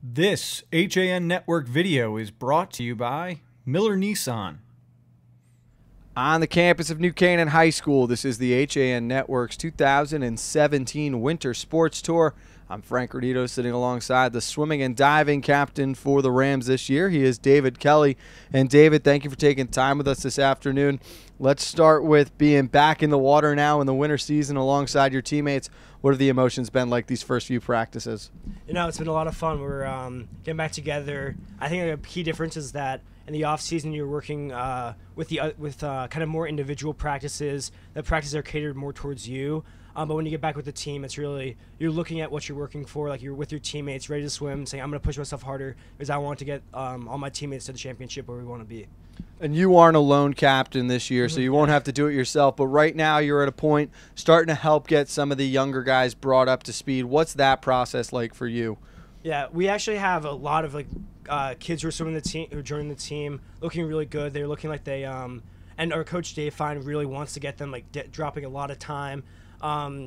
This HAN Network video is brought to you by Miller Nissan. On the campus of New Canaan High School, this is the HAN Network's 2017 Winter Sports Tour. I'm Frank Rodito, sitting alongside the swimming and diving captain for the Rams this year. He is David Kelly. And David, thank you for taking time with us this afternoon. Let's start with being back in the water now in the winter season alongside your teammates. What have the emotions been like these first few practices? You know, it's been a lot of fun. We're getting back together. I think a key difference is that in the off season you're working with kind of more individual practices. The practices are catered more towards you. But when you get back with the team, it's really you're looking at what you're working for. Like you're with your teammates, ready to swim, saying I'm going to push myself harder because I want to get all my teammates to the championship where we want to be. And you aren't a lone captain this year, so you won't have to do it yourself. But right now you're at a point starting to help get some of the younger guys brought up to speed. What's that process like for you? Yeah, we actually have a lot of kids who are swimming the team, who are joining the team, looking really good. They're looking like they and our coach Dave Fine really wants to get them dropping a lot of time.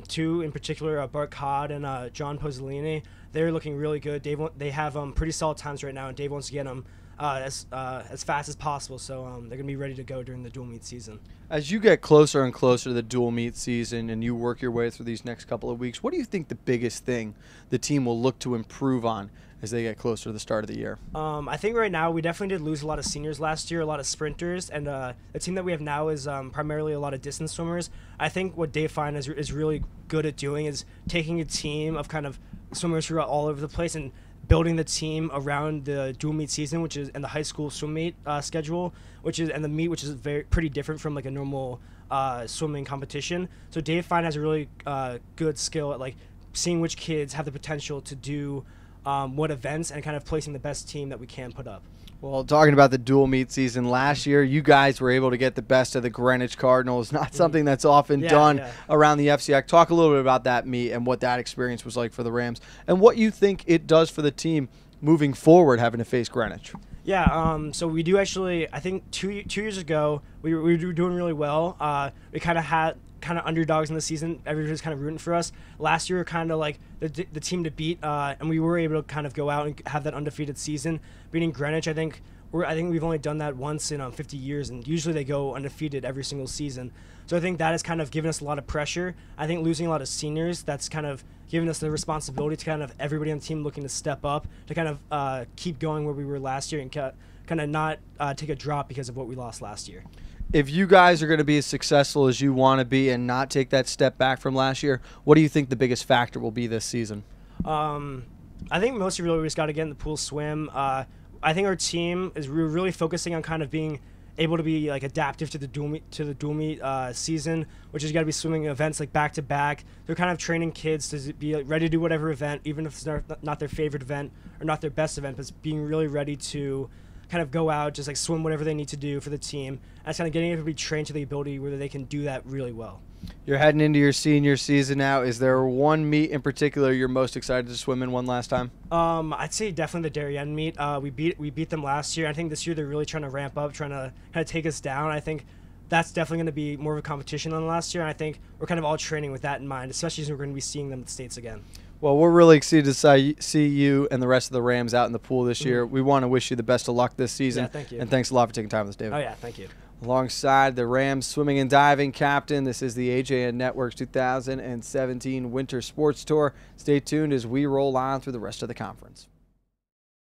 Two in particular, Bart Codd and John Pozzolini. They're looking really good. They have pretty solid times right now, and Dave wants to get them as fast as possible. So they're gonna be ready to go during the dual meet season. As you get closer and closer to the dual meet season, and you work your way through these next couple of weeks, what do you think the biggest thing the team will look to improve on as they get closer to the start of the year? I think right now we definitely did lose a lot of seniors last year, a lot of sprinters, and the team that we have now is primarily a lot of distance swimmers. I think what Dave Fine is really good at doing is taking a team of kind of swimmers who are all over the place and building the team around the dual meet season, which is and the high school swim meet schedule, and the meet, which is pretty different from like a normal swimming competition. So Dave Fine has a really good skill at seeing which kids have the potential to do what events and kind of placing the best team that we can put up. Well, talking about the dual meet season, last year you guys were able to get the best of the Greenwich Cardinals, not something that's often done around the FCIAC. Talk a little bit about that meet and what that experience was like for the Rams and what you think it does for the team moving forward having to face Greenwich. Yeah, so we do actually, I think two years ago, we were doing really well. We kind of had underdogs in the season. Everybody was kind of rooting for us. Last year, we were kind of like the team to beat, and we were able to kind of go out and have that undefeated season, beating Greenwich. I think we've only done that once in 50 years, and usually they go undefeated every single season. So I think that has kind of given us a lot of pressure. I think losing a lot of seniors, that's kind of given us the responsibility to kind of everybody on the team looking to step up, to kind of keep going where we were last year and kind of not take a drop because of what we lost last year. If you guys are going to be as successful as you want to be and not take that step back from last year, what do you think the biggest factor will be this season? I think mostly really we just got to get in the pool swim. I think our team is really focusing on kind of being able to be adaptive to the dual meet season, which is got to be swimming events back to back. They're kind of training kids to be ready to do whatever event, even if it's not their favorite event or not their best event, but being really ready to kind of go out, just swim whatever they need to do for the team. And it's kind of getting everybody trained to the ability where they can do that really well. You're heading into your senior season now. Is there one meet in particular you're most excited to swim in one last time? I'd say definitely the Darien meet. We beat them last year. I think this year they're really trying to ramp up, trying to kind of take us down. I think that's definitely going to be more of a competition than last year. And I think we're kind of all training with that in mind, especially as we're going to be seeing them in the States again. Well, we're really excited to see you and the rest of the Rams out in the pool this year. We want to wish you the best of luck this season. Yeah, thank you. And thanks a lot for taking time with us, David. Oh, yeah, thank you. Alongside the Rams swimming and diving captain, this is the HAN Network's 2017 Winter Sports Tour. Stay tuned as we roll on through the rest of the conference.